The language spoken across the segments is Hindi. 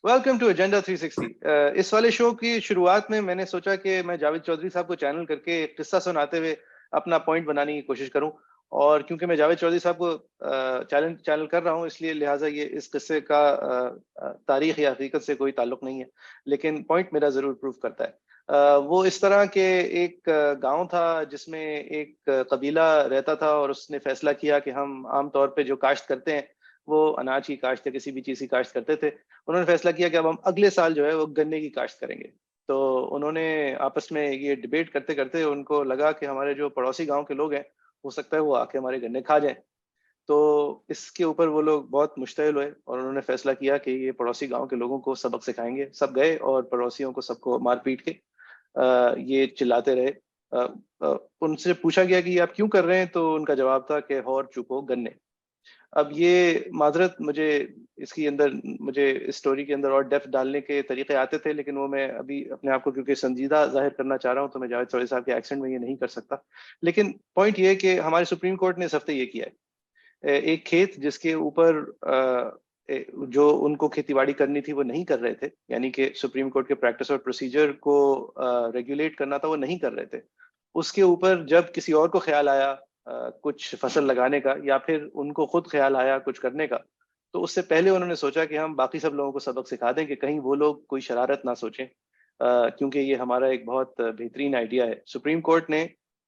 Welcome to agenda 360। इस वाले शो की शुरुआत में मैंने सोचा कि मैं जावेद चौधरी साहब को चैनल करके एक किस्सा सुनाते हुए अपना पॉइंट बनाने की कोशिश करूं। और क्योंकि मैं जावेद चौधरी साहब को चैनल चैनल कर रहा हूं, इसलिए लिहाजा ये इस किस्से का तारीख या हकीकत से कोई ताल्लुक नहीं है, लेकिन पॉइंट मेरा जरूर प्रूव करता है। वो इस तरह के एक गांव था जिसमें एक कबीला रहता था और उसने फैसला किया कि हम आम तौर पे जो काश्त करते हैं वो अनाज की काश्त या किसी भी चीज़ की काश्त करते थे। उन्होंने फैसला किया कि अब हम अगले साल जो है वो गन्ने की काश्त करेंगे। तो उन्होंने आपस में ये डिबेट करते करते उनको लगा कि हमारे जो पड़ोसी गांव के लोग हैं, हो सकता है वो आके हमारे गन्ने खा जाएं। तो इसके ऊपर वो लोग बहुत मुश्तइल हुए और उन्होंने फैसला किया कि ये पड़ोसी गांव के लोगों को सबक सिखाएंगे। सब गए और पड़ोसियों को सबको मार पीट के ये चिल्लाते रहे। उनसे पूछा गया कि आप क्यों कर रहे हैं, तो उनका जवाब था कि हौर चुको गन्ने। अब ये माजरत मुझे इसकी अंदर मुझे इस स्टोरी के अंदर और डेप्थ डालने के तरीके आते थे, लेकिन वो मैं अभी अपने आप को क्योंकि संजीदा जाहिर करना चाह रहा हूँ, तो मैं जावेद चौधरी साहब के एक्सेंट में ये नहीं कर सकता। लेकिन पॉइंट ये है कि हमारे सुप्रीम कोर्ट ने इस हफ्ते ये किया है। एक खेत जिसके ऊपर जो उनको खेतीबाड़ी करनी थी वो नहीं कर रहे थे, यानी कि सुप्रीम कोर्ट के प्रैक्टिस और प्रोसीजर को रेगुलेट करना था, वो नहीं कर रहे थे। उसके ऊपर जब किसी और को ख्याल आया कुछ फसल लगाने का, या फिर उनको खुद ख्याल आया कुछ करने का, तो उससे पहले उन्होंने सोचा कि हम बाकी सब लोगों को सबक सिखा दें कि कहीं वो लोग कोई शरारत ना सोचें, क्योंकि ये हमारा एक बहुत बेहतरीन आइडिया है। सुप्रीम कोर्ट ने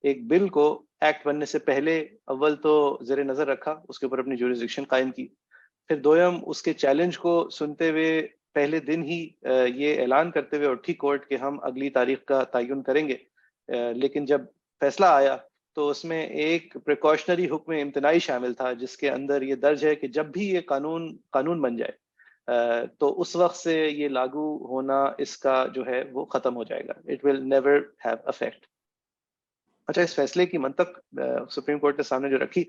एक बिल को एक्ट बनने से पहले अव्वल तो जेर नज़र रखा, उसके ऊपर अपनी जुरिस्डिक्शन कायम की। फिर दोयम उसके चैलेंज को सुनते हुए पहले दिन ही ये ऐलान करते हुए उठी कोर्ट कि हम अगली तारीख का तयन करेंगे। लेकिन जब फैसला आया तो उसमें एक प्रिकॉशनरी हुक्म इम्तनाई शामिल था, जिसके अंदर ये दर्ज है कि जब भी ये कानून कानून बन जाए तो उस वक्त से ये लागू होना इसका जो है वो खत्म हो जाएगा। It will never have affect. अच्छा, इस फैसले की मंतक सुप्रीम कोर्ट ने सामने जो रखी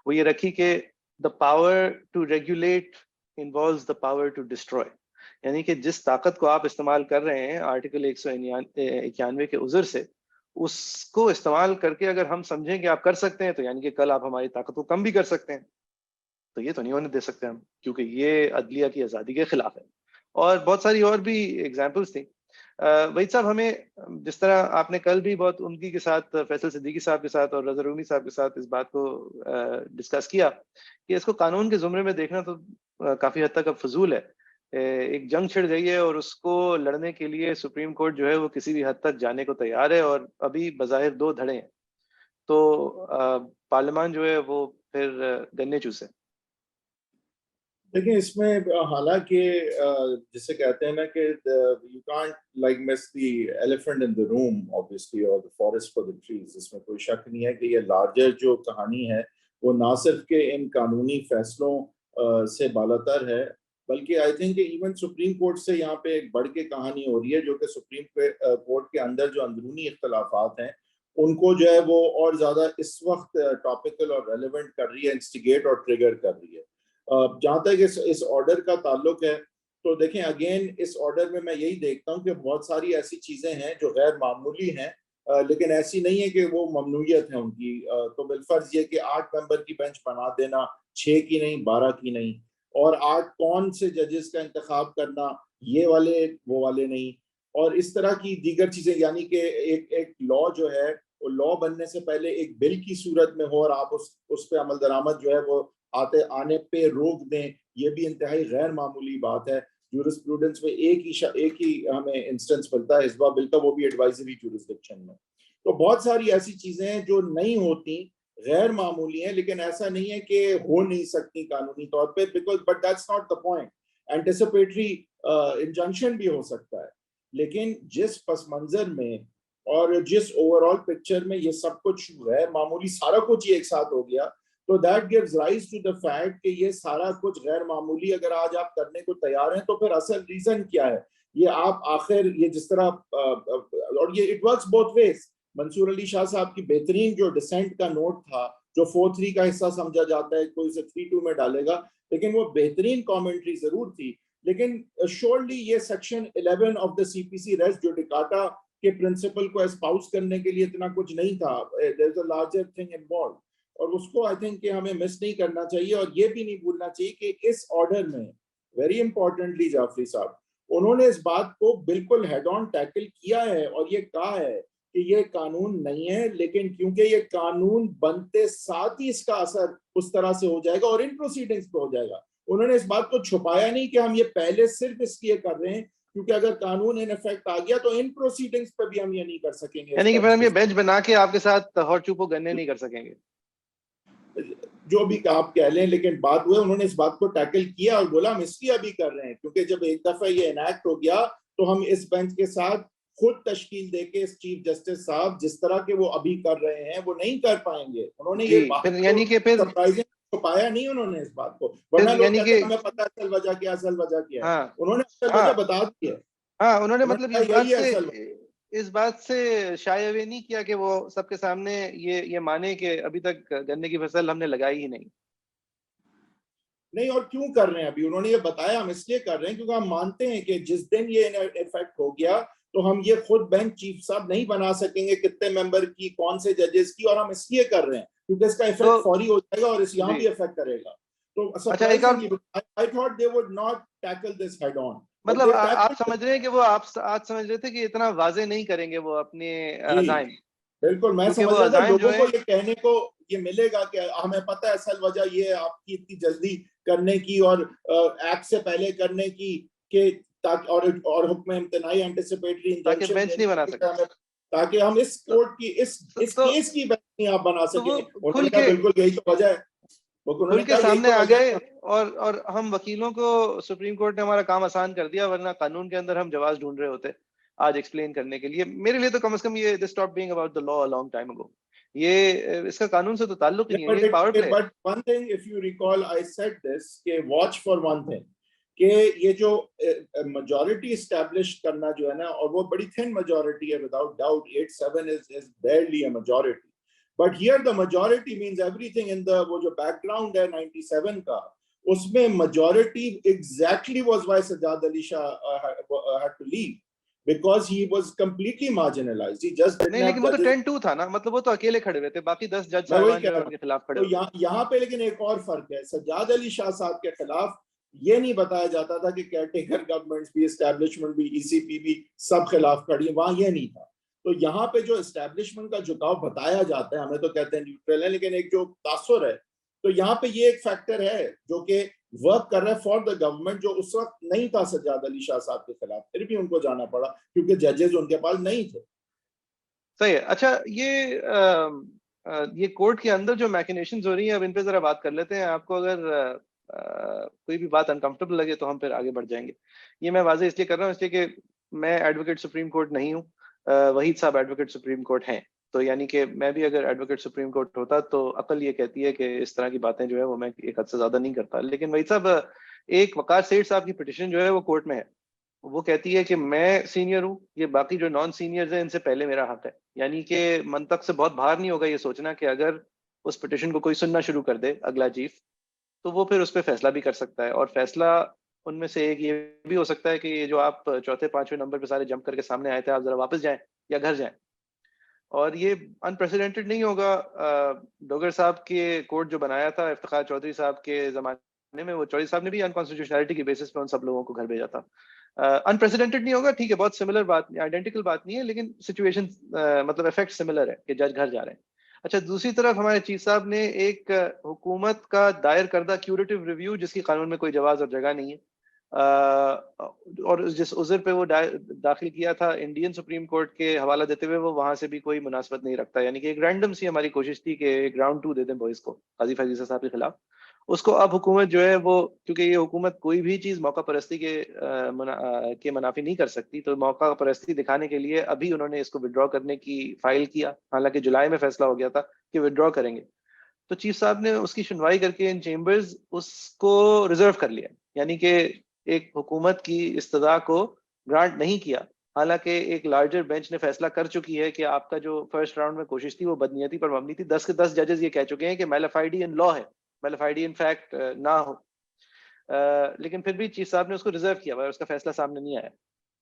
वो ये रखी कि the power to regulate involves the power to destroy. यानी कि जिस ताकत को आप इस्तेमाल कर रहे हैं आर्टिकल 191 के उज़र से, उसको इस्तेमाल करके अगर हम समझें कि आप कर सकते हैं, तो यानी कि कल आप हमारी ताकत को कम भी कर सकते हैं। तो ये तो नहीं होने दे सकते हम, क्योंकि ये अदलिया की आज़ादी के खिलाफ है। और बहुत सारी और भी एग्जाम्पल्स थी। वहीद साहब, हमें जिस तरह आपने कल भी बहुत उनकी के साथ, फैसल सिद्दीकी साहब के साथ और रज़ा रूमी साहब के साथ इस बात को डिस्कस किया कि इसको कानून के ज़ुमरे में देखना तो काफ़ी हद तक अब फजूल है। एक जंग छिड़ गई है और उसको लड़ने के लिए सुप्रीम कोर्ट जो है वो किसी भी हद तक जाने को तैयार है, और अभी बज़ाहिर दो धड़े हैं। तो पार्लियामान जो है वो फिर गन्ने चूसे। देखिए इसमें हालांकि जिसे कहते हैं ना कि you can't like miss the elephant in the room obviously, और the forest for the trees. इसमें कोई शक नहीं है कि ये लार्जर जो कहानी है वो ना सिर्फ के इन कानूनी फैसलों से बालातर है, बल्कि I think even supreme court से यहाँ पे एक बढ़ के कहानी हो रही है, जो कि सुप्रीम कोर्ट के अंदर जो अंदरूनी इख्तलाफात हैं उनको जो है वो और ज्यादा इस वक्त टॉपिकल और रेलेवेंट कर रही है, इंस्टिगेट और ट्रिगर कर रही है। जहां तक इस ऑर्डर का ताल्लुक है, तो देखें अगेन इस ऑर्डर में मैं यही देखता हूं कि बहुत सारी ऐसी चीजें हैं जो गैर मामूली हैं, लेकिन ऐसी नहीं है कि वो ममनूयत है उनकी। तो बिलफर्ज ये कि 8 मेंबर की बेंच बना देना, 6 की नहीं 12 की नहीं, और 8 कौन से जजेस का इंतखाब करना, ये वाले वो वाले नहीं, और इस तरह की दीगर चीजें, यानी कि एक एक लॉ जो है वो लॉ बनने से पहले एक बिल की सूरत में हो और आप उस पे अमल दरामद जो है वो आने पे रोक दें, ये भी इंतहाई गैर मामूली बात है। जूरिस्प्रूडेंस में एक ही हमें इंस्टेंस मिलता है हिस्बा बिल का, वो भी एडवाइजरी जूरिस्डिक्शन में। तो बहुत सारी ऐसी चीजें हैं जो नहीं होती, गैर मामूली हैं, लेकिन ऐसा नहीं है कि हो नहीं सकती कानूनी तौर पे, because but that's not the point. Anticipatory injunction भी हो सकता है, लेकिन जिस पस मंजर में और जिस ओवरऑल पिक्चर में ये सब कुछ गैर मामूली सारा कुछ ही एक साथ हो गया, तो that gives rise to the fact कि ये सारा कुछ गैर मामूली अगर आज आप करने को तैयार हैं, तो फिर असल रीजन क्या है? ये आप आखिर ये जिस तरह और ये it works both ways. Mansoor Ali Shah साहब की बेहतरीन जो डिसेंट का नोट था, जो 4-3 का हिस्सा समझा जाता है, कोई इसे 3-2 में डालेगा, लेकिन वो बेहतरीन कमेंट्री जरूर थी। लेकिन श्योरली ये section 11 of the CPC res judicata के प्रिंसिपल को एस्पाउस करने के लिए इतना कुछ नहीं था। There is a larger thing involve, और उसको आई थिंक कि हमें मिस नहीं करना चाहिए। और ये भी नहीं भूलना चाहिए कि इस ऑर्डर में वेरी इंपॉर्टेंटली जाफरी साहब, उन्होंने इस बात को बिल्कुल हेड ऑन टैकल किया है और ये कहा है कि ये कानून नहीं है, लेकिन क्योंकि ये कानून बनते साथ ही इसका असर उस तरह से हो जाएगा और इन प्रोसीडिंग्स पे हो जाएगा। उन्होंने इस बात को छुपाया नहीं कि हम ये पहले सिर्फ इसलिए कर रहे हैं क्योंकि अगर कानून इन इफेक्ट आ गया तो इन प्रोसीडिंग्स पे भी हम ये नहीं कर सकेंगे। यानी कि फिर हम ये बेंच बना के आपके साथ हॉट चुपो गन्ने नहीं कर सकेंगे, जो भी आप कह लें, लेकिन बात हुआ उन्होंने इस बात को टैकल किया और बोला हम इसलिए अभी कर रहे हैं क्योंकि जब एक दफा ये इनैक्ट हो गया तो हम इस बेंच के साथ खुद तश्कील देके इस चीफ जस्टिस साहब जिस तरह के वो अभी कर रहे हैं वो नहीं कर पाएंगे। उन्होंने ये बात फिर यानी कि फिर सरप्राइजिंग छुपाया नहीं उन्होंने इस बात को, वरना लोग कहते हैं हमें पता है असल वजह क्या, असल वजह क्या है। हाँ, उन्होंने असल वजह बता दी है। हाँ, उन्होंने मतलब यही है असल इस बात से शाय अवे नहीं किया कि वो सबके सामने ये माने कि अभी तक गन्ने की फसल हमने लगाई ही नहीं। नहीं, और क्यों कर रहे हैं अभी उन्होंने ये बताया हम इसलिए कर रहे हैं क्योंकि हम मानते हैं कि जिस दिन ये इफेक्ट हो गया तो हम ये खुद बेंच चीफ साहब नहीं बना सकेंगे कितने मेंबर की, कौन से जजेस की, और हम इसलिए कर रहे हैं क्योंकि इसका इफेक्ट फौरी हो जाएगा और इस यहाँ भी इफेक्ट करेगा। तो अच्छा, एक और I thought they would not tackle this head on. मतलब आप समझ रहे हैं कि वो आप आज समझ रहे थे कि इतना वाजे नहीं करेंगे वो अपने अज़ाइम। बिल्कुल, मैं समझ रहा था लोगों को ये कहने को ये मिलेगा कि हमें पता है असल वजह ये आपकी इतनी जल्दी करने की और एक्ट से पहले करने की कि ताकि और हुक्म इम्तिनाई एंटिसिपेटरी इंजंक्शन बेंच नहीं बना सकते, ताकि हम इस कोर्ट की इस केस की बेंच नहीं आप बना सके। उन्होंने कहा बिल्कुल यही तो वजह है, खुल के सामने आ गए और हम वकीलों को सुप्रीम कोर्ट ने हमारा काम आसान कर दिया, वरना कानून के अंदर हम जवाब ढूंढ रहे होते आज एक्सप्लेन करने के लिए। मेरे लिए तो कम से कम ये this stop being about the law a long time ago. ये इसका कानून से तो ताल्लुक ही नहीं है, ये power play. But one thing if you recall I said this के वॉच फॉर वन थिंग कि ये जो मेजॉरिटी एस्टैब्लिश करना जो है ना, और वो बड़ी थिन मेजॉरिटी है without doubt, 8-7 is barely a majority, but here the majority means everything in the वो जो बैकग्राउंड है 97 का, उसमें majority exactly was why Sajjad Ali Shah had to leave because he was completely marginalized. He just didn't नहीं, लेकिन वो तो 10-2 था ना, मतलब वो तो अकेले खड़े हुए थे, बाकी 10 जज साहबान जो उनके खिलाफ खड़े हुए। तो यहाँ पे लेकिन एक और फर्क है, सज्जाद अली शाह साहब के खिलाफ ये नहीं बताया जाता था कि केयरटेकर गवर्नमेंट्स भी, एस्टैब्लिशमेंट भी, ईसीपी भी सब खिलाफ खड़ी है, वहां ये नहीं था। तो यहाँ पे जो एस्टैब्लिशमेंट का झुकाव बताया जाता है, हमें तो कहते हैं न्यूट्रल है, लेकिन एक जो तासुर है, तो यहाँ पे ये एक फैक्टर है जो कि वर्क कर रहा है फॉर द गवर्नमेंट, जो उस वक्त नहीं था सज्जाद अली शाह साहब के खिलाफ, फिर भी उनको जाना पड़ा क्योंकि जजेस उनके पास नहीं थे। सही है। अच्छा, ये कोर्ट के अंदर जो मैकिनेशंस हो रही हैं, अब इन पे जरा बात कर लेते हैं। आपको अगर कोई भी बात अनकंफर्टेबल लगे तो हम फिर आगे बढ़ जाएंगे। ये मैं वाजे इसलिए कर रहा हूँ इसलिए कि मैं एडवोकेट सुप्रीम कोर्ट नहीं हूँ, वहीद साहब एडवोकेट सुप्रीम कोर्ट हैं। तो यानी कि मैं भी अगर एडवोकेट सुप्रीम कोर्ट होता तो अकल ये कहती है कि इस तरह की बातें जो है वो मैं एक हद से ज्यादा नहीं करता। लेकिन वहीद साहब, एक वकार सेठ साहब की पिटिशन जो है वो कोर्ट में है, वो कहती है कि मैं सीनियर हूँ, ये बाकी जो नॉन सीनियर्स हैं इनसे पहले मेरा हक है। यानी कि मंतक से बहुत बाहर नहीं होगा ये सोचना कि अगर उस पिटिशन को कोई सुनना शुरू कर दे अगला चीफ, तो वो फिर उस पर फैसला भी कर सकता है। और फैसला उनमें से एक ये भी हो सकता है कि ये जो आप चौथे पांचवें नंबर पे सारे जंप करके सामने आए थे, आप जरा वापस जाएं या घर जाएं। और ये अनप्रेसिडेंटेड नहीं होगा। डोगर साहब के कोर्ट जो बनाया था इफ्तिखार चौधरी साहब के जमाने में, वो चौधरी साहब ने भी अनकॉन्स्टिट्यूशनलिटी की बेसिस पे उन सब लोगों को घर भेजा था। अनप्रेसिडेंटेड नहीं होगा, ठीक है, बहुत सिमिलर बात, आइडेंटिकल बात नहीं है, लेकिन सिचुएशन मतलब इफेक्ट सिमिलर है कि जज घर जा रहे हैं। अच्छा, दूसरी तरफ हमारे चीफ साहब ने एक हुकूमत का दायर करदा क्यूरेटिव रिव्यू, जिसकी कानून में कोई जवाज और जगह नहीं है, और जिस उज़र पे वो दाखिल किया था इंडियन सुप्रीम कोर्ट के हवाला देते हुए, वो वहां से भी कोई मुनासबत नहीं रखता। यानी कि एक रैंडम सी हमारी कोशिश थी कि एक राउंड 2 दे दें बॉयज को काजी फजीसा साहब के खिलाफ। उसको अब हुकूमत जो है वो, क्योंकि ये हुकूमत कोई भी चीज मौका परस्ती के मुनाफी नहीं कर सकती, तो मौका परस्ती दिखाने के लिए अभी उन्होंने इसको विड्रॉ करने की फाइल किया। हालांकि जुलाई में फैसला हो गया था कि विड्रॉ करेंगे, तो चीफ साहब ने उसकी सुनवाई करके इन चेम्बर्स उसको रिजर्व कर लिया। यानी कि एक हुकूमत की इस्तदा को ग्रांट नहीं किया। हालांकि एक लार्जर बेंच ने फैसला कर चुकी है कि आपका जो फर्स्ट राउंड में कोशिश थी वो बदनीयती पर मबनी थी। 10 के 10 जजेस ये कह चुके हैं कि मैलिफाइडी इन लॉ है, मैलिफाइडी इन फैक्ट ना हो। लेकिन फिर भी चीफ साहब ने उसको रिजर्व किया और उसका फैसला सामने नहीं आया।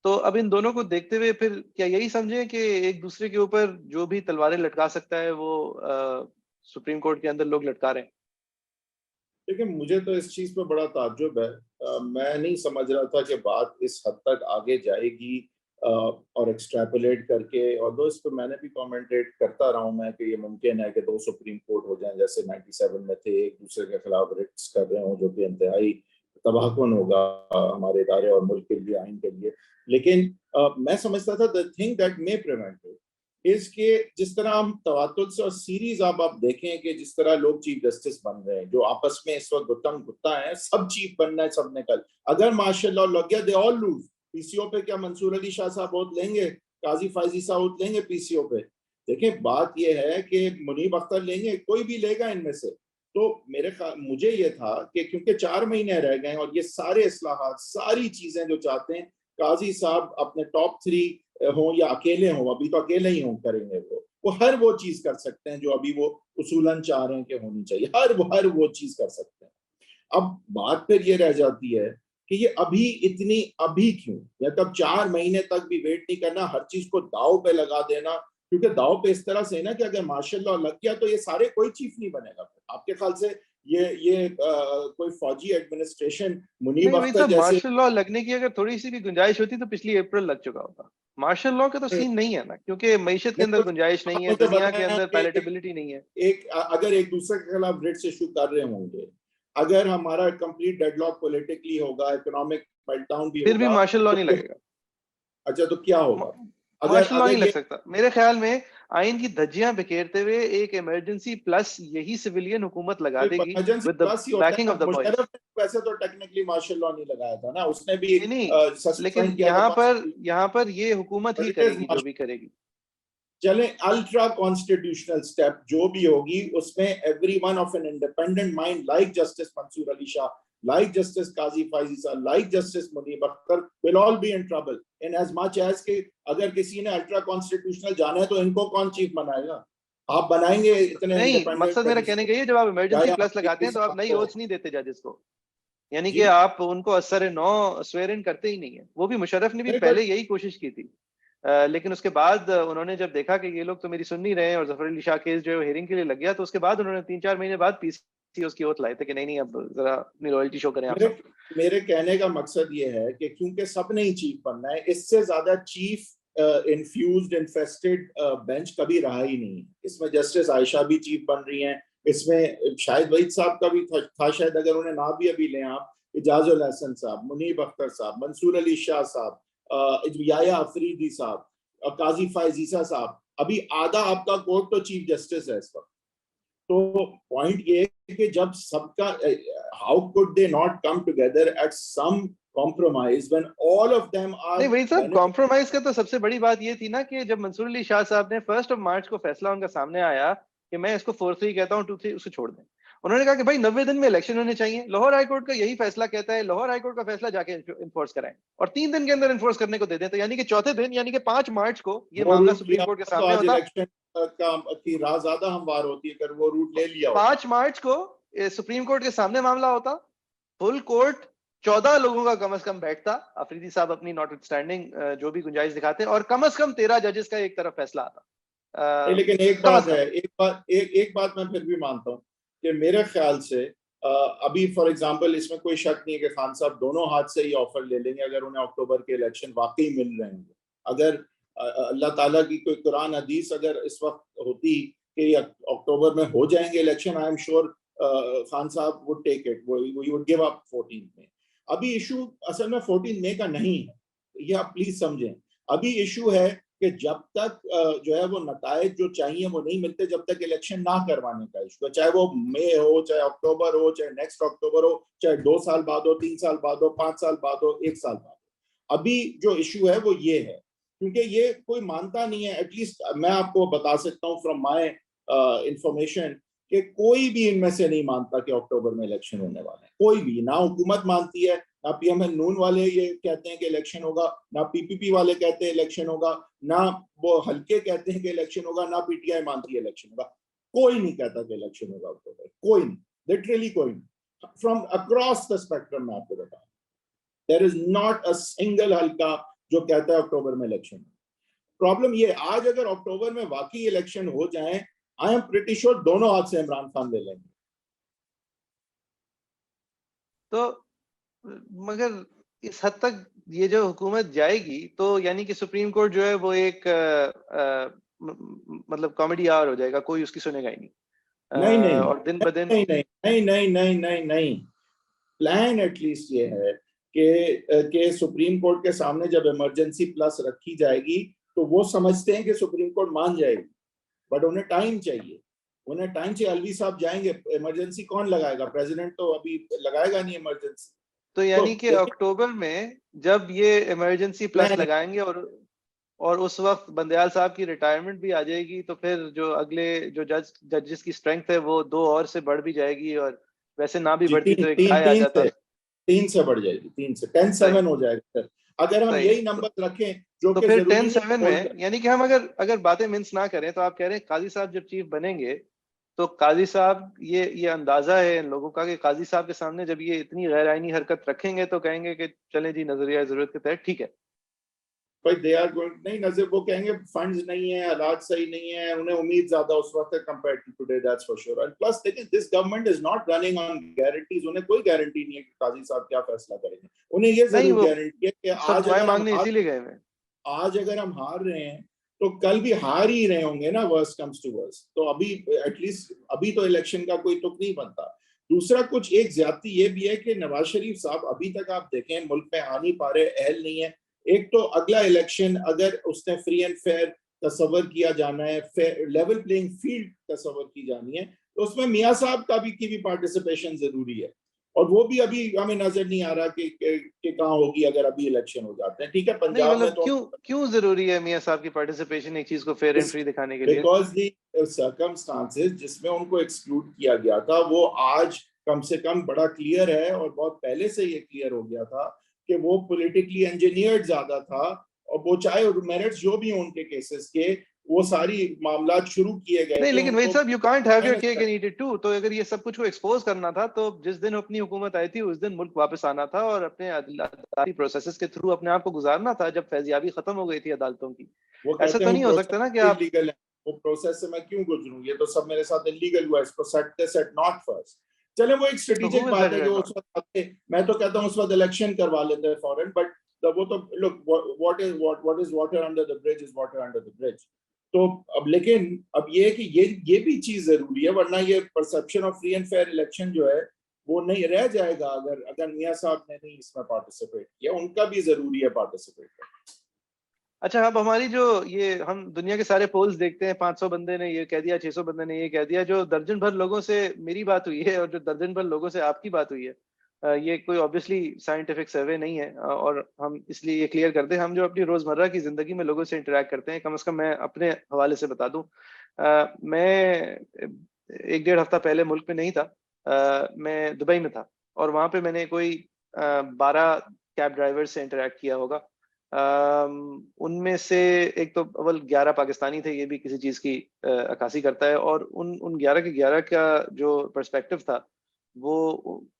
तो अब इन दोनों को देखते हुए फिर क्या यही समझें कि एक दूसरे के ऊपर जो भी तलवारें लटका सकता है वो सुप्रीम कोर्ट के अंदर लोग लटका रहे हैं? देखिए मुझे तो इस चीज पे बड़ा ताज्जुब है। मैं नहीं समझ रहा था कि बात इस हद तक आगे जाएगी, और एक्सट्रैपोलेट करके, और दो इस पर मैंने भी कमेंटेट करता रहा हूं मैं कि ये मुमकिन है कि दो सुप्रीम कोर्ट हो जाएं जैसे 97 में थे, एक दूसरे के खिलाफ रिट्स कर रहे हों, जो कि इंतहाई तबाहकुन होगा हमारे इदारे और मुल्क के लिए, आइन के लिए। लेकिन मैं समझता था the thing that may prevent it इसके, जिस तरह हम तवातुल से और सीरीज आप देखें कि जिस तरह लोग चीफ जस्टिस बन रहे हैं, जो आपस में इस वक्त गुत्तम गुत्ता है, सब चीफ बनना है सबने कल, अगर माशाल्लाह लग गया दे ऑल लूज। पीसीओ पे क्या मंसूर अली शाह साहब वोट लेंगे, काजी फायजी साहब वोट लेंगे पीसीओ पे? देखें बात यह है कि मुनीब अख्तर लेंगे, कोई भी लेगा इनमें से। तो मुझे ये था कि क्योंकि 4 महीने रह गए और ये सारे इस्लाहात, सारी चीजें जो चाहते हैं, काजी साहब अपने टॉप 3 हो या अकेले हों, अभी तो अकेले ही हों करेंगे, वो हर वो चीज कर सकते हैं जो अभी वो उसूलन चाह रहे हैं कि होनी चाहिए, हर वो चीज कर सकते हैं। अब बात फिर ये रह जाती है कि ये अभी क्यों, या तब 4 महीने तक भी वेट नहीं करना, हर चीज को दाव पे लगा देना, क्योंकि दाव पे इस तरह से ना कि अगर माशाल्लाह लग गया तो ये सारे कोई चीफ नहीं बनेगा। आपके ख्याल से ये कोई फौजी एडमिनिस्ट्रेशन मुनीब नहीं वही अख्तर तो, जैसे? मार्शल लॉ लगने की अगर थोड़ी सी भी गुंजाइश होती तो पिछली अप्रैल लग चुका होता। मार्शल लॉ का तो सीन नहीं है ना, क्योंकि मईशत के अंदर गुंजाइश नहीं आप है, मुझे दुनिया के बताया अंदर कि पैलेटेबिलिटी नहीं है। अगर एक दूसरे के खिलाफ रिट्स इशू कर रहे होंगे, अगर हमारा कंप्लीट डेडलॉक पॉलिटिकली होगा, इकोनॉमिक मेल्टडाउन भी फिर भी होगा, मार्शल लॉ तो नहीं फिर लगेगा। अच्छा तो क्या होगा? अगर मार्शल लॉ नहीं अगर लग ये सकता मेरे ख्याल में। आइन की धज्जियां बिखेरते हुए एक इमरजेंसी प्लस यही सिविलियन हुकूमत लगा देगी इमरजेंसी विद द प्लस ही होता है बैकिंग ना, ऑफ द बॉयज। मुशर्रफ ने वैसे तो टेक्निकली मार्शल लॉ नहीं लगाया था ना, उसने भी नहीं नहीं, लेकिन सस्पेंड किया था यहाँ पर ये हुकूमत ही करेगी जो भी करेगी। चले अल्ट्रा कॉन्स्टिट्यूशनल स्टेप जो भी होगी उसमें every one of an independent mind like justice Mansoor Ali Shah, like justice Qazi Faez साहब, like justice Munib Akhtar will all be in trouble in as much as के अगर किसी ने अल्ट्रा कॉन्स्टिट्यूशनल जाना है तो इनको कौन चीफ बनाएगा? आप बनाएंगे इतने नहीं, इंडिपेंडेंट मकसद मेरा जजेस कहने को? का ये, जब आप या इमरजेंसी प्लस लगाते हैं तो आप साहब नई को? ओथ नहीं देते जजेस को। यानी कि जी आप उनको असर नौ स्वेर इन करते ही नहीं है। वो भी मुशर्रफ ने भी नहीं, पहले बट यही कोशिश की थी। लेकिन उसके बाद उन्होंने जब देखा कि ये लोग तो मेरी सुन नहीं रहे हैं और जफर अली शाह केस जो हियरिंग के लिए लग गया, तो उसके बाद उन्होंने 3-4 महीने बाद पीसी उसकी ओथ लाए थे कि नहीं नहीं अब जरा अपनी रॉयल्टी शो करें आप मेरे सब। मेरे कहने का मकसद ये है कि क्योंकि सबने ही चीफ बनना है, इससे ज्यादा चीफ इन्फ्यूज्ड इन्फेस्टेड बेंच कभी रहा ही नहीं। इसमें जस्टिस आयशा भी चीफ बन रही हैं, इसमें शाहिद वहीद साहब का भी था शायद, अगर उन्हें ना भी अभी लें आप, इजाजुल हसन साहब, मुनीब अख्तर साहब, मंसूर अली शाह साहब, याया अफरीदी साहब, काजी फायजीसा साहब, अभी आधा आपका कोर्ट तो चीफ जस्टिस है इस वक्त। तो पॉइंट ये है कि जब सबका, how could they not come together at some compromise when all of them are नहीं वही साहब, बेनिफिट? कॉम्प्रोमाइज का तो सबसे बड़ी बात ये थी ना कि जब मंसूर अली शाह साहब ने 1 मार्च को फैसला उनका सामने आया कि मैं इसको 4-3 कहता हूँ, 2-3 उसको छोड़ दें। उन्होंने कहा कि भाई 90 दिन में इलेक्शन होने चाहिए, लाहौर हाईकोर्ट का यही फैसला कहता है, लाहौर हाईकोर्ट का फैसला जाके इन्फोर्स कराएं और 3 दिन के अंदर इन्फोर्स करने को दे दें। तो यानी कि चौथे दिन, यानी कि 5 मार्च को ये वो मामला रूट सुप्रीम लिया कोर्ट के तो सामने आज होता। इलेक्शन का की राह ज्यादा हमवार होती है, अगर वो रूट ले लिया होता। 5 मार्च को सुप्रीम कोर्ट के सामने मामला होता, फुल कोर्ट 14 लोगों का कम से कम बैठता, अफरीदी साहब अपनी नॉट स्टैंडिंग जो भी गुंजाइश दिखाते हैं, और कम से कम 13 जजेस का एक तरफ फैसला आता। नहीं, लेकिन एक कम बात से है, कम। एक बात मैं फिर भी मानता हूँ कि मेरे ख्याल से अभी फॉर एग्जांपल इसमें कोई शक नहीं है कि खान साहब दोनों हाथ से ही ऑफर ले लेंगे अगर उन्हें अक्टूबर के इलेक्शन वाकई मिल रहे हैं। अगर अल्लाह ताला की कोई कुरान हदीस अगर इस वक्त होती कि अक्टूबर में हो जाएंगे election, I am sure Khan साहब वुड टेक इट, वो वुड गिव अप 14 में। अभी इशू असल में 14 मई का नहीं है, ये आप प्लीज समझें। अभी इशू है कि जब तक जो है वो नतायज जो चाहिए वो नहीं मिलते, जब तक इलेक्शन ना करवाने का इशू है, चाहे वो मई हो, चाहे अक्टूबर हो, चाहे नेक्स्ट अक्टूबर हो, चाहे 2 साल बाद हो, 3 साल बाद हो, 5 साल बाद हो, 1 साल बाद हो। अभी जो इशू है वो ये है, क्योंकि ये कोई मानता नहीं है, एटलीस्ट मैं आपको बता सकता हूँ फ्रॉम माय इंफॉर्मेशन कि कोई भी इनमें से नहीं मानता कि अक्टूबर में इलेक्शन होने वाला है। कोई भी ना, हुकूमत मानती है, ना पीएमएल नून वाले ये कहते हैं कि इलेक्शन होगा, ना पीपीपी वाले कहते हैं इलेक्शन होगा, ना वो हल्के कहते हैं कि इलेक्शन होगा, ना पीटीआई मानती है इलेक्शन होगा। कोई नहीं कहता कि इलेक्शन होगा अक्टूबर, कोई नहीं, लिटरली कोई नहीं। फ्रॉम अक्रॉस द स्पेक्ट्रम मैं आपको बताऊं, there is not a single हल्का जो कहता है अक्टूबर में इलेक्शन। प्रॉब्लम ये, आज अगर अक्टूबर में वाकई इलेक्शन हो जाए, आई एम प्रिटी श्योर दोनों हाथ से इमरान खान ले लेंगे। तो मगर इस हद तक ये जो हुकूमत जाएगी तो यानी कि सुप्रीम कोर्ट जो है वो एक मतलब कॉमेडी आवर हो जाएगा, कोई उसकी सुनेगा ही नहीं। नहीं नहीं और दिन ब दिन नहीं नहीं नहीं नहीं नहीं नहीं नहीं, प्लान एटलीस्ट ये है कि सुप्रीम कोर्ट के सामने जब इमरजेंसी प्लस रखी जाएगी तो वो समझते हैं कि सुप्रीम कोर्ट मान जाएगी, बट उन्हें टाइम चाहिए, उन्हें टाइम चाहिए। अलवी साहब जाएंगे, इमरजेंसी कौन लगाएगा? प्रेसिडेंट तो अभी लगाएगा नहीं इमरजेंसी। तो तो यानी कि अक्टूबर में जब ये इमरजेंसी प्लस प्लान लगाएंगे और उस वक्त बंदयाल साहब की रिटायरमेंट भी आ जाएगी, तो फिर जो अगले जो जजेस की स्ट्रेंथ है वो 2 और से बढ़ भी जाएगी, और वैसे ना भी जी, बढ़ती तो एक तीन टाई आ तीन जाता। से 3 से बढ़ जाएगी, 3 से 10-7 सही हो जाएगा। अगर हम सही। यही नंबर रखें, जो तो कि फिर जरूरी 10-7 नहीं में यानी कि हम अगर अगर बातें मिन्स ना करें तो आप कह रहे हैं काजी साहब जब चीफ बनेंगे तो काजी साहब, ये अंदाजा है इन लोगों का कि काजी साहब के सामने जब ये इतनी गैर आईनी हरकत रखेंगे तो कहेंगे कि चलें जी, नजरिया जरूरत के तहत ठीक है। भाई दे आर गोइंग, नहीं नजर, वो कहेंगे फंड्स नहीं है, हालात सही नहीं है, उन्हें उम्मीद ज्यादा उस वक्त compare to today, that's for sure. And plus देखिए, this government is not running on guarantees, उन्हें कोई गारंटी नहीं है कि काजी साहब क्या फैसला करेंगे। उन्हें ये नहीं, जरूर वो गारंटी है कि सब दुआएं मांगने इसीलिए गए हैं। आज अगर हम हार रहे हैं तो कल भी हार ही रहे होंगे ना, वर्स्ट कम्स टू वर्स्ट। तो अभी एटलीस्ट अभी तो इलेक्शन का कोई तुक नहीं बनता। दूसरा, कुछ एक ज्यादती ये भी है कि नवाज शरीफ साहब अभी तक आप देखें मुल्क में आ नहीं पा रहे, अहल नहीं है। एक तो अगला इलेक्शन अगर उसने फ्री एंड फेयर तस्वर किया जाना है, फेयर लेवल प्लेइंग फील्ड तस्वर की जानी है, तो उसमें मियाँ साहब का भी की भी पार्टिसिपेशन जरूरी है। और वो भी अभी हमें नजर नहीं आ रहा कि कहाँ होगी अगर अभी इलेक्शन हो जाते हैं। ठीक है, नहीं पंजाब में मतलब तो क्यों क्यों जरूरी है मियाँ साहब की पार्टिसिपेशन एक चीज को फेयर एंड फ्री दिखाने के लिए? बिकॉज दी सर्कमस्टांसेस जिसमें उनको एक्सक्लूड किया गया था, वो आज कम से कम बड़ा क्लियर है, और बहुत पहले से ये क्लियर हो गया था कि वो पॉलिटिकली इंजीनियर्ड ज्यादा था। और वो चाहे मेरिट्स जो भी उनके केसेस के, वो सारी मामला शुरू किए गए नहीं थे लेकिन वही उनको। साहब, यू कांट हैव योर मैंने cake and eat it too. तो अगर ये सब कुछ को एक्सपोज करना था तो जिस दिन अपनी हुकूमत आई थी उस दिन मुल्क वापस आना था और अपने अदालती प्रोसेसेस के थ्रू अपने आप को गुजारना था जब फैजियाबी खत्म हो गई थी अदालतों की। वो ऐसा कहते तो हैं वो नहीं हो प्रोसेस सकता ना कि आप इलीगल है, वो प्रोसेस से मैं क्यों गुजरूं, ये तो सब मेरे साथ इलीगल हुआ, इसको सेट नॉट फर्स्ट। चले, वो एक तो हु स्ट्रेटेजिक इज बात दैट है कि इट उस नॉट? वक्त मैं तो कहता हूँ उस वक्त इलेक्शन करवा लेते हैं फॉरन, बट वो तो look, what is water under the bridge is water under the bridge. तो अब लेकिन अब ये है कि ये भी चीज जरूरी है, वरना ये perception of free and fair election जो है वो नहीं रह जाएगा अगर अगर मियाँ साहब ने नहीं इसमें पार्टिसिपेट किया। उनका भी जरूरी है पार्टिसिपेट करना। अच्छा, अब हमारी जो ये हम दुनिया के सारे पोल्स देखते हैं, 500 बंदे ने ये कह दिया, 600 बंदे ने ये कह दिया, जो दर्जन भर लोगों से मेरी बात हुई है और जो दर्जन भर लोगों से आपकी बात हुई है, ये कोई ऑब्वियसली साइंटिफिक सर्वे नहीं है। और हम इसलिए ये क्लियर करते हैं, हम जो अपनी रोजमर्रा की जिंदगी में लोगों से इंटरेक्ट करते हैं, कम से कम मैं अपने हवाले से बता दूं, मैं 1-1.5 हफ्ता पहले मुल्क में नहीं था। मैं दुबई में था और वहां पे मैंने कोई 12 कैब ड्राइवर से इंटरेक्ट किया होगा। उनमें से एक तो अव्वल 11 पाकिस्तानी थे, ये भी किसी चीज की अक्कासी करता है। और उन 11 के 11 का जो पर्सपेक्टिव था वो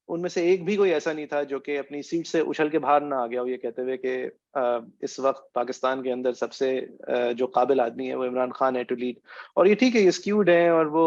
उनमें से एक भी कोई ऐसा नहीं था जो कि अपनी सीट से उछल के बाहर ना आ गया हो ये कहते हुए कि इस वक्त पाकिस्तान के अंदर सबसे जो काबिल आदमी है वो इमरान खान है टू लीड। और ये ठीक है, ये स्क्यूड हैं और वो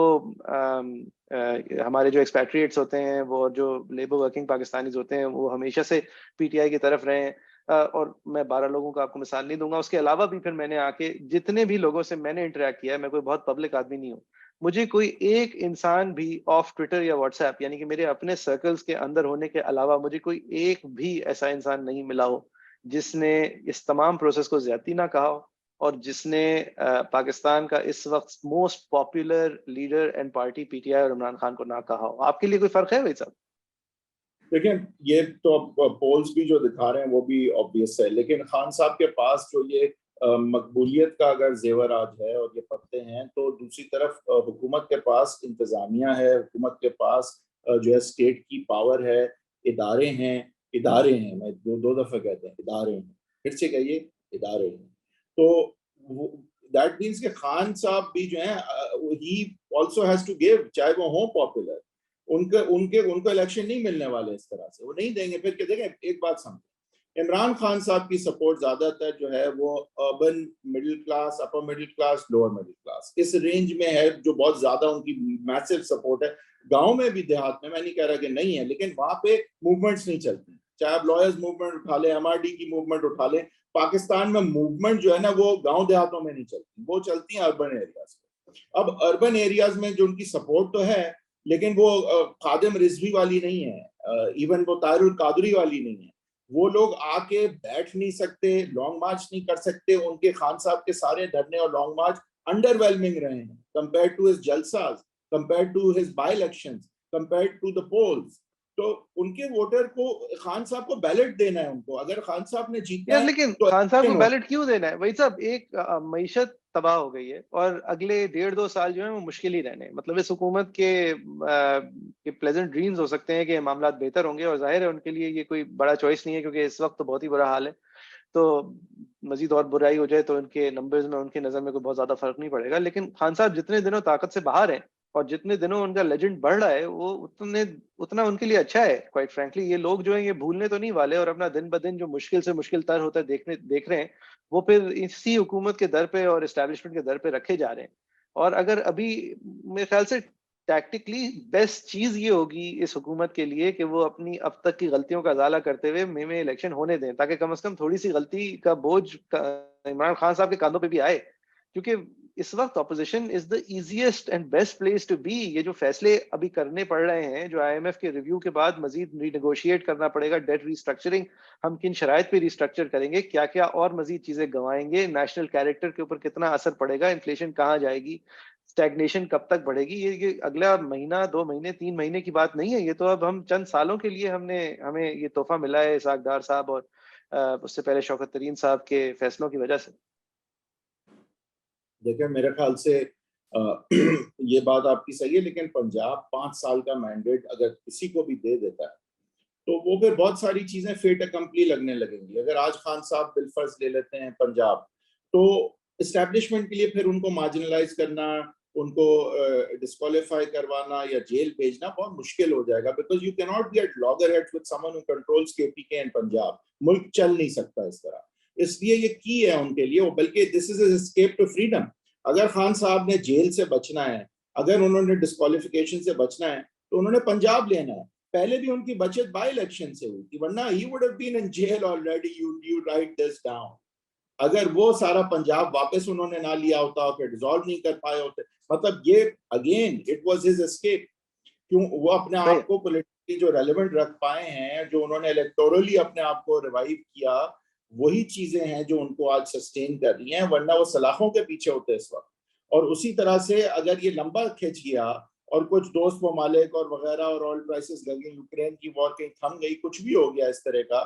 हमारे जो एक्सपैट्रिएट्स होते हैं वो जो लेबर वर्किंग पाकिस्तानीज होते हैं वो हमेशा से पीटीआई की तरफ रहे हैं। और मैं 12 लोगों का आपको मिसाल नहीं दूंगा, उसके अलावा भी फिर मैंने आके जितने भी लोगों से मैंने इंटरेक्ट किया है, मैं कोई बहुत पब्लिक आदमी नहीं हूँ, मुझे कोई एक इंसान भी ऑफ ट्विटर या व्हाट्सएप यानी कि मेरे अपने सर्कल्स के अंदर होने के अलावा मुझे कोई एक भी ऐसा इंसान नहीं मिला हो जिसने इस तमाम प्रोसेस को ज्यादती ना कहा हो और जिसने पाकिस्तान का इस वक्त most popular leader and party PTI और इमरान खान को ना कहा हो। आपके लिए कोई फर्क है भाई साहब? देखिए, ये तो पोल्स भी जो दिखा रहे हैं वो भी ऑब्वियस है, लेकिन खान साहब के पास जो ये मकबूलियत का अगर जेवर आज है और ये पत्ते हैं, तो दूसरी तरफ हुकूमत के पास इंतजामिया है, हुकूमत के पास जो है स्टेट की पावर है, इदारे हैं, मैं दो दफे कहते हैं इदारे हैं, फिर से कहिए इदारे हैं। तो दैट मीन्स कि खान साहब भी जो है he also has to give, चाहे वो हो पॉपुलर, उनके उनके उनको इलेक्शन नहीं मिलने वाले इस तरह से, वो नहीं देंगे। फिर क्या देखें, एक बात समझे, इमरान खान साहब की सपोर्ट ज्यादातर जो है वो urban middle class, upper middle class, lower middle class, इस रेंज में है, जो बहुत ज्यादा उनकी मैसिव सपोर्ट है। गांव में भी, देहात में, मैं नहीं कह रहा कि नहीं है, लेकिन वहां पे मूवमेंट्स नहीं चलती। चाहे आप लॉयर्स मूवमेंट उठा ले, एमआरडी की मूवमेंट उठा ले, पाकिस्तान में मूवमेंट जो है ना वो गांव देहातों में नहीं चलती, वो चलती है अर्बन एरियाज में। अब अर्बन एरियाज में जो उनकी सपोर्ट तो है, लेकिन वो खादिम रिजवी वाली नहीं है, इवन वो ताहिरुल कादरी वाली नहीं है। वो लोग आके बैठ नहीं सकते, लॉन्ग मार्च नहीं कर सकते। उनके खान साहब के सारे धरने और लॉन्ग मार्च अंडरवेलमिंग रहे हैं कंपेयर टू हिज जलसाज, compare to his by elections, compare to the polls. तो उनके वोटर को, खान साहब को बैलेट देना है उनको। अगर खान साहब ने जीतना यार है लेकिन तो खान साहब को election हो। बैलेट क्यों देना है वही साहब? एक मईशत तबाह हो गई है और अगले 1.5-2 साल जो है वो मुश्किल ही रहने, मतलब इस हुकूमत के प्लेजेंट ड्रीम्स हो सकते हैं कि मामला बेहतर होंगे, और जाहिर है उनके लिए ये कोई बड़ा चॉइस नहीं है क्योंकि इस वक्त तो बहुत ही बुरा हाल है। तो मजीद और बुराई हो जाए तो उनके नंबर्स में, उनकी नजर में कोई बहुत ज्यादा फर्क नहीं पड़ेगा, लेकिन खान साहब जितने दिनों ताकत से बाहर हैं और जितने दिनों उनका लेजेंड बढ़ रहा है वो उतना उनके लिए अच्छा है। क्वाइट फ्रैंकली ये लोग जो हैं ये भूलने तो नहीं वाले, और अपना दिन ब दिन जो मुश्किल से मुश्किल तर होता है देख रहे हैं, वो फिर इसी हुकूमत के दर पे और इस्टेब्लिशमेंट के दर पे रखे जा रहे हैं। और अगर अभी, मेरे ख्याल से टैक्टिकली बेस्ट चीज ये होगी इस हुकूमत के लिए कि वो अपनी अब तक की गलतियों का अजाला करते हुए मई में इलेक्शन होने दें, ताकि कम से कम थोड़ी सी गलती का बोझ इमरान खान साहब के कांधों पे भी आए। क्योंकि इस वक्त opposition is the easiest and best place to be. ये जो फैसले अभी करने पड़ रहे हैं, जो आईएमएफ के रिव्यू के बाद मजीद रीनेगोशिएट करना पड़ेगा, डेट रिस्ट्रक्चरिंग, हम किन शराइत पे रिस्ट्रक्चर करेंगे, क्या क्या और मजीद चीजें गंवाएंगे, नेशनल कैरेक्टर के ऊपर कितना असर पड़ेगा, इन्फ्लेशन कहाँ जाएगी, स्टैग्नेशन कब तक बढ़ेगी, ये अगला महीना, 2 महीने, 3 महीने की बात नहीं है। ये तो अब हम चंद सालों के लिए हमें ये तोहफा मिला है इसहाक डार साहब और उससे पहले शौकत तरीन साहब के फैसलों की वजह से। देखिए मेरे ख्याल से ये बात आपकी सही है, लेकिन पंजाब 5 साल का मैंडेट अगर किसी को भी दे देता है तो वो फिर बहुत सारी चीजें फेट अकम्पली लगने लगेंगी। अगर आज खान साहब बिलफर्ज ले लेते हैं पंजाब, तो इस्टेब्लिशमेंट के लिए फिर उनको मार्जिनलाइज करना, उनको डिस्क्वालीफाई करवाना या जेल भेजना बहुत मुश्किल हो जाएगा, because you can not be at loggerheads with someone who controls KPK in Punjab. मुल्क चल नहीं सकता इस तरह। इसलिए ये की है उनके लिए, बल्कि this is escape to freedom. अगर खान साहब ने जेल से बचना है, अगर उन्होंने डिस्क्वालिफिकेशन से बचना है, तो उन्होंने पंजाब लेना है। पहले भी उनकी बचत बाय इलेक्शन से हुई थी, वरना he would have been in jail already. You write this down. अगर वो सारा पंजाब वापस उन्होंने ना लिया होता, फिर डिसॉल्व नहीं कर पाए होते, मतलब ये again it was his escape. क्यों वो अपने सही। आप को पॉलिटिकली जो रेलेवेंट रख पाए हैं, जो उन्होंने इलेक्टोरली अपने आप को रिवाइव किया, वही चीजें हैं जो उनको आज सस्टेन कर रही हैं, वरना वो सलाखों के पीछे होते इस वक्त। और उसी तरह से अगर ये लंबा खिंच गया और कुछ दोस्त ममालिक और वगैरह और ऑयल प्राइसेस लगे, यूक्रेन की वॉर कहीं थम गई, कुछ भी हो गया इस तरह का,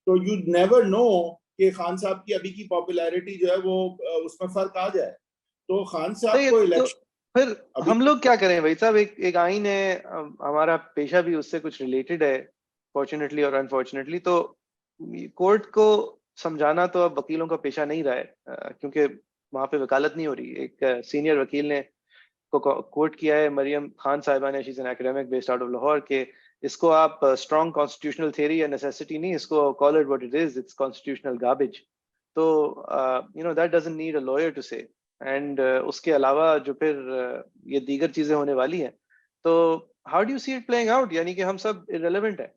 तो यू नेवर नो कि खान साहब की अभी की पॉपुलैरिटी जो है वो उसमें फर्क आ जाए। तो खान साहब सही को तो इलेक्शन फिर अभी, हम लोग क्या करें भाई साहब? एक आइन है, हमारा पेशा भी उससे कुछ रिलेटेड है, फॉर्चुनेटली और अनफॉर्चुनेटली। तो कोर्ट को समझाना तो अब वकीलों का पेशा नहीं रहा है, क्योंकि वहां पे वकालत नहीं हो रही। एक सीनियर वकील ने को कोट किया है, मरियम खान साहिबा ने, she is an academic based out of Lahore, के इसको आप स्ट्रॉन्ग कॉन्स्टिट्यूशनल थियरी या नेसेसिटी नहीं, इसको call it what it is, it's constitutional garbage. तो that doesn't need a lawyer to say. And उसके अलावा जो फिर ये दीगर चीजें होने वाली हैं, तो how do you see it playing out? यानी कि हम सब इररिलेवेंट है।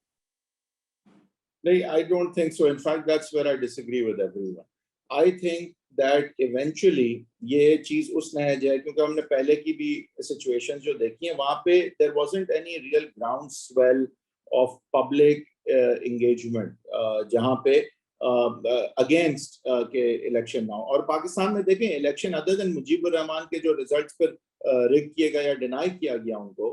नहीं, I don't think so. In fact that's where I disagree with everyone. I think that eventually ये चीज उस नहज है, क्योंकि हमने पहले की भी सिचुएशन जो देखी है, वहां पे there wasn't any real groundswell of public engagement जहां पे अगेंस्ट के इलेक्शन ना हो। और पाकिस्तान में देखें, election other than Mujibur Rahman के जो रिजल्ट्स पर रिग किए गए या डिनाई किया गया उनको,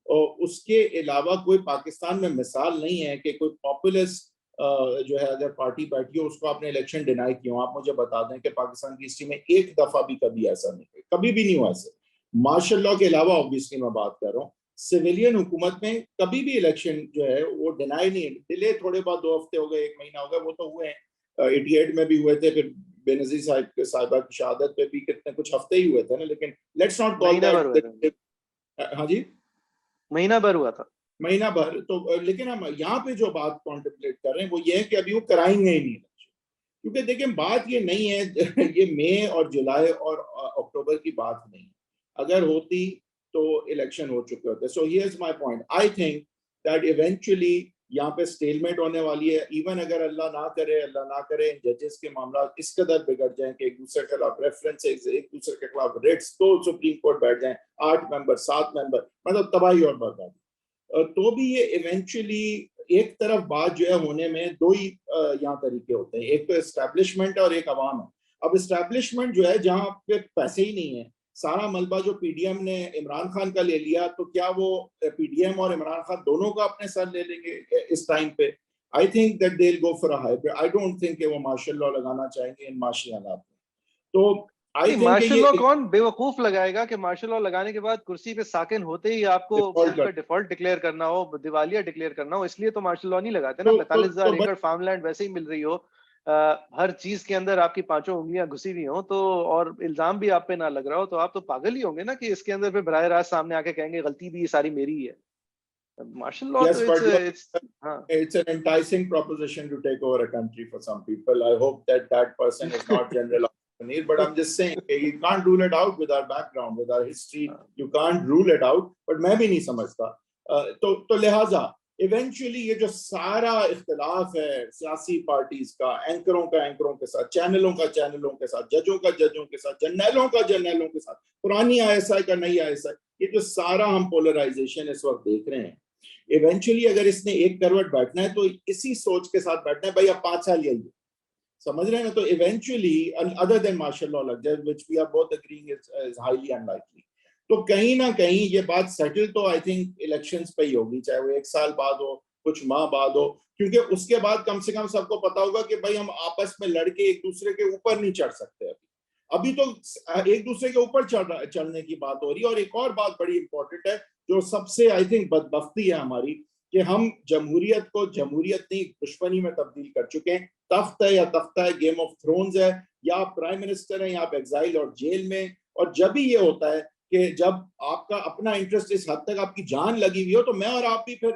और उसके अलावा कोई पाकिस्तान में मिसाल नहीं है कि कोई पॉपुलिस्ट जो है अगर पार्टी बैठी हो उसको आपने इलेक्शन डिनाई किया हो। आप मुझे बता दें कि पाकिस्तान की हिस्ट्री में एक दफा भी कभी ऐसा नहीं हुआ, कभी भी नहीं हुआ ऐसे। मार्शल लॉ के अलावा ऑब्वियसली मैं बात कर रहा हूँ, सिविलियन हुकूमत में कभी भी इलेक्शन जो है वो डिनाई नहीं, डिले थोड़े बहुत 2 हफ्ते हो गए, 1 महीना हो गया, वो तो हुए हैं। 88 में भी हुए थे, फिर बेनजीर साहिबा की शहादत पे भी कितने कुछ हफ्ते ही हुए थे ना, लेकिन लेट्स नॉट कॉल महीना भर हुआ था। दैट। हाँ जी, महीना भर हुआ था। महीना भर। तो लेकिन हम यहाँ पे जो बात कॉन्टेम्पलेट कर रहे हैं वो ये है कि अभी वो कराएंगे ही नहीं इलेक्शन। क्योंकि देखिए बात ये नहीं है ये मई और जुलाई और अक्टूबर की बात नहीं है। अगर होती तो इलेक्शन हो चुके होते हैं. So here's my point, I think that eventually यहाँ पे स्टेलमेट होने वाली है. इवन अगर अल्लाह ना करे जजेस के मामला इस कदर बिगड़ जाएं कि एक दूसरे के खिलाफ रेफरेंसेस, एक दूसरे के खिलाफ रेट्स, तो सुप्रीम कोर्ट बैठ जाए 8 मेंबर 7 मेंबर, मतलब तबाही और बर्बादी. तो भी ये इवेंचुअली एक तरफ बात जो है होने में दो ही यहाँ तरीके होते हैं. एक तो एस्टैब्लिशमेंट है और एक अवाम है. अब एस्टैब्लिशमेंट जो है जहाँ पे पैसे ही नहीं है, सारा मलबा जो पीडीएम ने इमरान खान का ले लिया, तो क्या वो पीडीएम और इमरान खान दोनों का अपने साथ ले लेंगे इस टाइम पे? आई think that they will go for a hybrid. I don't think कि वो मार्शल लॉ लगाना चाहेंगे इन माशी हालात में. तो आई नहीं, थिंक मार्शल लॉ ये कौन बेवकूफ लगाएगा कि मार्शल लॉ लगाने के बाद कुर्सी पे साकिन होते ही आपको मुल्क का डिफॉल्ट डिक्लेयर करना हो, दिवालिया डिक्लेयर करना हो. इसलिए तो मार्शल लॉ नहीं लगाते ना. 45,000 एकड़ फार्मलैंड वैसे ही मिल रही हो, हर चीज के अंदर आपकी 5 उंगलियां घुसी हुई हो, तो और इल्जाम भी आप पे ना लग रहा हो, तो आप तो पागल ही होंगे ना कि इसके अंदर फिर बराह रास्त सामने आके कहेंगे गलती भी ये सारी मेरी है. मार्शल लॉ yes, तो but look, इट्स हाँ. it's an enticing proposition to take over a country for some people. I hope that that person is not General Munir, but I'm just saying you can't rule it out with our background, with our history. You can't rule it out. But मैं भी नहीं समझता. तो लिहाजा इवेंचुअली ये जो सारा इख्तिलाफ है सियासी पार्टीज का, एंकरों के साथ, चैनलों के साथ, जजों के साथ, जर्नलों के साथ, पुरानी आईएसआई का नई आईएसआई, ये जो सारा हम पोलराइजेशन इस वक्त देख रहे हैं, इवेंचुअली अगर इसने एक करवट बैठना है तो इसी सोच के साथ बैठना है, भाई अब 5 साल यही, समझ रहे हैं ना? तो eventually other than martial law लग जाए, which we are both agreeing is highly unlikely. तो कहीं ना कहीं ये बात सेटल तो आई थिंक इलेक्शंस पे ही होगी, चाहे वो 1 साल बाद हो, कुछ माह बाद हो, क्योंकि उसके बाद कम से कम सबको पता होगा कि भाई हम आपस में लड़के एक दूसरे के ऊपर नहीं चढ़ सकते. अभी तो एक दूसरे के ऊपर चढ़ने की बात हो रही है. और एक और बात बड़ी इंपॉर्टेंट है जो सबसे आई थिंक बदबख्ती है हमारी, कि हम जमहूरियत को जमहूरियत नहीं दुश्मनी में तब्दील कर चुके हैं. तख्त है या तख्ता है, गेम ऑफ थ्रोन्स है, या आप प्राइम मिनिस्टर हैं या आप एग्जाइल और जेल में. और जब भी ये होता है कि जब आपका अपना इंटरेस्ट इस हद तक आपकी जान लगी हुई हो, तो मैं और आप भी फिर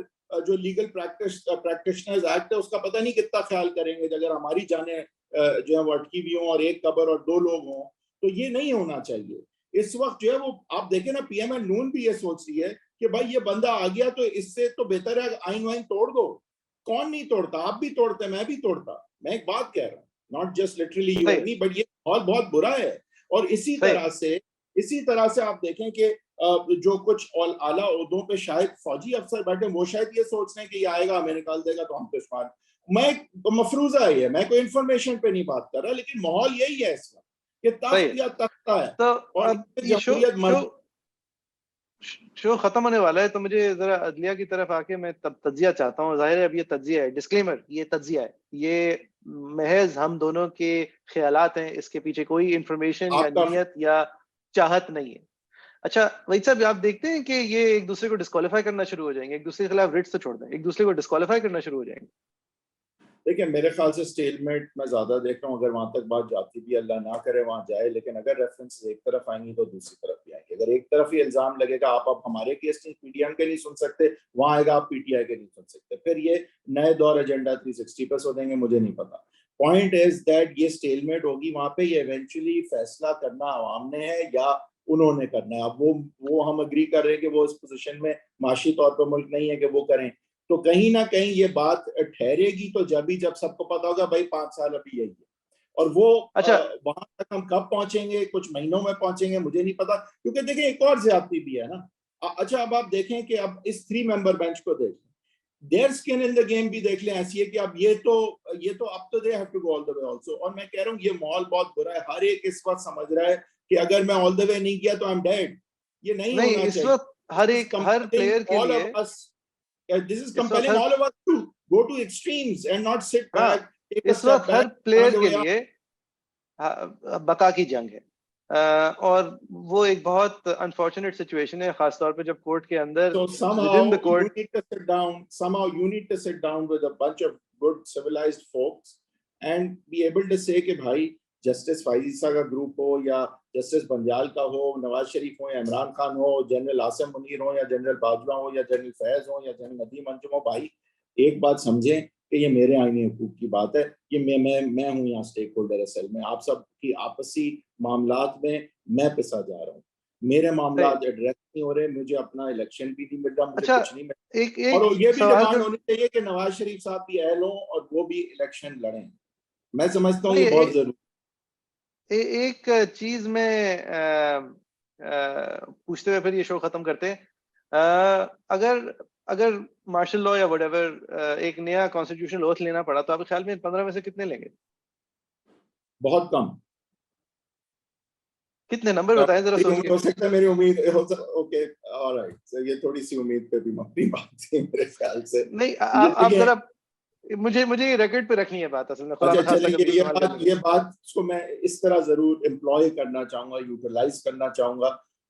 जो लीगल प्रैक्टिशनर्स एक्ट है उसका पता नहीं कितना ख्याल करेंगे अगर हमारी जाने जो है वो अटकी हुई हो और एक कब्र और 2 लोग हों. तो ये नहीं होना चाहिए. इस वक्त जो है वो आप देखें ना, पीएमएल नून भी ये सोच रही है कि भाई ये बंदा आ गया तो इससे तो बेहतर है आइन वाइन तोड़ दो. कौन नहीं तोड़ता? आप भी तोड़ते, मैं भी तोड़ता. मैं एक बात कह रहा हूँ, not just literally you and me, but ये बहुत बुरा है. और इसी तरह से आप देखें कि जो कुछ आला ओहदों पे शायद फौजी अफसर बैठे, वो शायद ये सोच रहे हैं कि ये आएगा हमें निकाल देगा तो हम दुश्मन. मैं मफरूजा है, मैं कोई इंफॉर्मेशन पे नहीं बात कर रहा, लेकिन माहौल यही है इस वक्त कि तख्त या तख्ता है. तो और अब ये शो खत्म होने वाला है, तो मुझे जरा अदलिया की तरफ आके मैं तज्जिया चाहता हूँ. जाहिर है अब ये तज्जिया है, डिस्क्लेमर, ये तज्जिया है, ये महज हम दोनों के ख्यालात हैं, इसके पीछे कोई इंफॉर्मेशन या नीयत या चाहत नहीं है. अच्छा वही साहब, आप देखते हैं कि ये एक दूसरे को डिस्क्वालीफाई करना शुरू हो जाएंगे, एक दूसरे के खिलाफ रिट्स तो छोड़ दें, एक दूसरे को डिस्क्वालीफाई करना शुरू हो जाएंगे. देखिए मेरे ख्याल से स्टेलमेट मैं ज्यादा देख रहा हूँ. अगर वहां तक बात जाती भी, अल्लाह ना करे वहां जाए, लेकिन अगर रेफरेंस एक तरफ आएंगी तो दूसरी तरफ भी आएंगे. अगर एक तरफ ही इल्जाम लगेगा आप हमारे केस नहीं, पीटीएम के नहीं सुन सकते, वहां आएगा आप पीटीआई के नहीं सुन सकते, फिर ये नए दौर एजेंडा 360 पे सो देंगे, मुझे नहीं पता. पॉइंट इज दैट ये स्टेलमेट होगी वहां पे, ये इवेंचुअली फैसला करना अवाम ने है या उन्होंने करना है. अब वो हम अग्री कर रहे हैं कि वो इस पोजीशन में माशी तौर पर मुल्क नहीं है कि वो करें. तो कहीं ना कहीं ये बात ठहरेगी तो जब सबको पता होगा भाई 5 साल अभी यही है. और वो अच्छा वहां तक हम कब पहुंचेंगे, कुछ महीनों में पहुंचेंगे, मुझे नहीं पता. क्योंकि देखिए एक और ज्यादती भी है ना. अच्छा अब आप देखें कि अब इस 3 मेंबर बेंच को देख लें, their skin in the game भी देख लें. ऐसी है कि अब ये तो अब तो they have to go all the way also. और मैं कह रहा हूँ ये माहौल बहुत बुरा है. हर एक इस वक्त समझ रहा है कि अगर मैं ऑल द वे नहीं किया तो आई एम डेड. ये नहीं होना इस चाहिए. वक्त हर प्लेयर के लिए this is compelling all of us to go to extremes and not sit back, take a इस step वक्त हर back, प्लेयर के लिए बका की जंग है. और वो एक बहुत अनफॉर्चुनेट सिचुएशन है, खासतौर पे जब कोर्ट के अंदर so somehow you need to sit down, with a bunch of good civilized folks and be able to say कि भाई जस्टिस फाइजा का ग्रुप हो या जस्टिस बंजाल का हो, नवाज शरीफ हो या इमरान खान हो, जनरल आसिम मुनीर हो या जनरल बाजवा हो या जनरल फैज हो या जनरल नदीम अंजुम हो, भाई एक बात समझें कि ये मेरे आईनी हुकूक की बात है. ये मैं हूँ यहाँ स्टेक होल्डर असल में. आप सब की आपसी मामलात में मैं पिसा जा रहा हूँ. मेरे मामला सही। एड्रेस नहीं हो रहे, मुझे अपना इलेक्शन भी नहीं मिल रहा, मुझे अच्छा, कुछ नहीं मिल एक रहा। और एक ये भी सवाल डिमांड था। होनी चाहिए कि नवाज शरीफ साहब भी अहल हों और वो भी इलेक्शन लड़ें। मैं समझता हूँ नहीं, ये बहुत जरूरी। एक चीज में पूछते हुए फिर ये शो खत्म करते हैं। अगर अगर मार्शल लॉ या वटेवर एक नया कॉन्स्टिट्यूशनल ओथ लेना पड़ा तो आपके ख्याल में 15 में से कितने लेंगे? बहुत कम। कितने नंबर बताएं जरा सोच के। हो सकता है मेरी उम्मीद ओके, ऑलराइट, ये थोड़ी सी उम्मीद पे भी मबनी बात थी मेरे ख्याल से। नहीं, ये आप देखिए, जरा, मुझे रिकॉर्ड पे रखनी है बात, असल में खुदा अच्छा न खास्ता चलेंगे, कभी इस्तेमाल करने की। ये बात को मैं इस तरह जरूर एम्प्लॉय करना चाहूंगा, यूटिलाइज करना चाहूंगा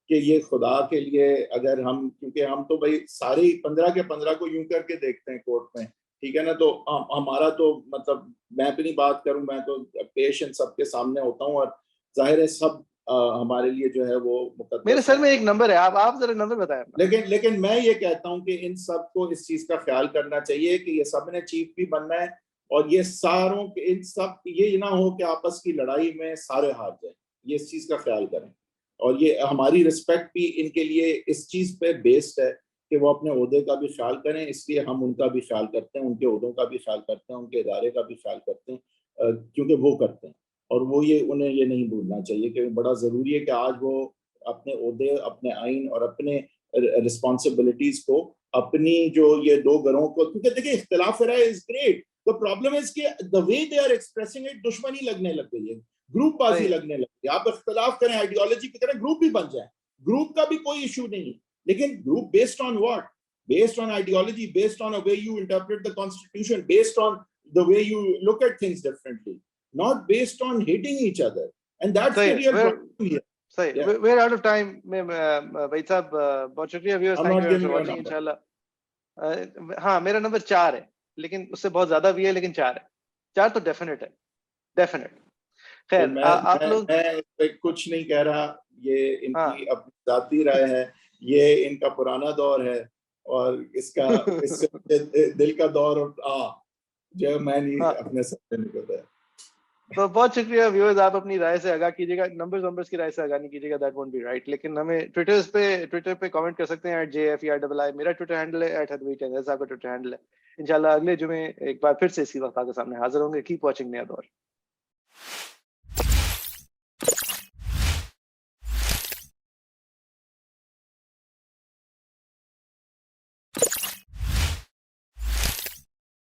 कि ये खुदा के लिए अगर हम, क्योंकि हम तो भाई सारे 15 के 15 को यूं करके देखते हैं कोर्ट में, ठीक है ना, तो हमारा तो मतलब मैं अपनी बात करूं, मैं तो पेश इन सबके सामने होता हूँ और जाहिर है सब हमारे लिए जो है वो मेरे मुकद्दस सर है। में एक नंबर है, आप जरा नंबर बताएं अपना। लेकिन लेकिन मैं ये कहता हूं कि इन सब को इस चीज का ख्याल करना चाहिए कि ये सब ने चीफ भी बनना है, और ये सारों के इन सब ये ना हो कि आपस की लड़ाई में सारे हार जाए, ये इस चीज का ख्याल करें। और ये हमारी रिस्पेक्ट भी इनके लिए इस चीज पे बेस्ड है कि वो अपने ओहदे का भी ख्याल करें, इसलिए हम उनका भी ख्याल करते हैं, उनके ओहदों का भी ख्याल करते हैं, उनके इदारे का भी ख्याल करते हैं, क्योंकि वो करते हैं। और वो ये उन्हें ये नहीं भूलना चाहिए कि बड़ा जरूरी है कि आज वो अपने ओहदे, अपने आइन और अपने रिस्पॉन्सिबिलिटीज को, अपनी जो ये दो घरों को, क्योंकि देखिए इख्तिलाफ राय is great, the problem is कि the way they are expressing it दुश्मनी लगने लग गई है, ग्रुप बाजी सही। लगने लग गई है। आप इख्तिलाफ करें, आइडियोलॉजी की करें, ग्रुप भी बन जाए, ग्रुप का भी कोई इशू नहीं है, लेकिन group based on what? Based on ideology, based on a way you interpret the constitution, based on the way you look at things differently, not based on hating each other, and that's सही the है। real problem here. सही, Yeah, wear out of time में भाई साहब, बहुत शुक्रिया viewers, I'm thank not you giving for you a watching number. इंशाल्लाह। हाँ, मेरा नंबर 4 है, लेकिन उससे बहुत ज्यादा भी है, लेकिन 4 है। 4 तो डेफिनेट है, डेफिनेट। तो खैर, आप लोग। मैं इस पे कुछ नहीं कह रहा, ये इनकी हाँ। अपनी जाती राय है, ये इनका पुराना दौर है, और इसका इससे दिल का दौर जो मैं नहीं हाँ, अपने सामने निकलता है। तो बहुत शुक्रिया व्यूअर्स, आप अपनी राय से आगाह कीजिएगा, नंबर्स की राय से आगाह नहीं कीजिएगा, दैट वोंट बी राइट। लेकिन हमें ट्विटर पे कमेंट कर सकते हैं @JFERII, मेरा ट्विटर हैंडल है, @हदवीट आपका ट्विटर हैंडल है। इंशाल्लाह अगले जुमे एक बार फिर से इसी वक्त आपके सामने हाजिर होंगे। कीप वॉचिंग नया दौर।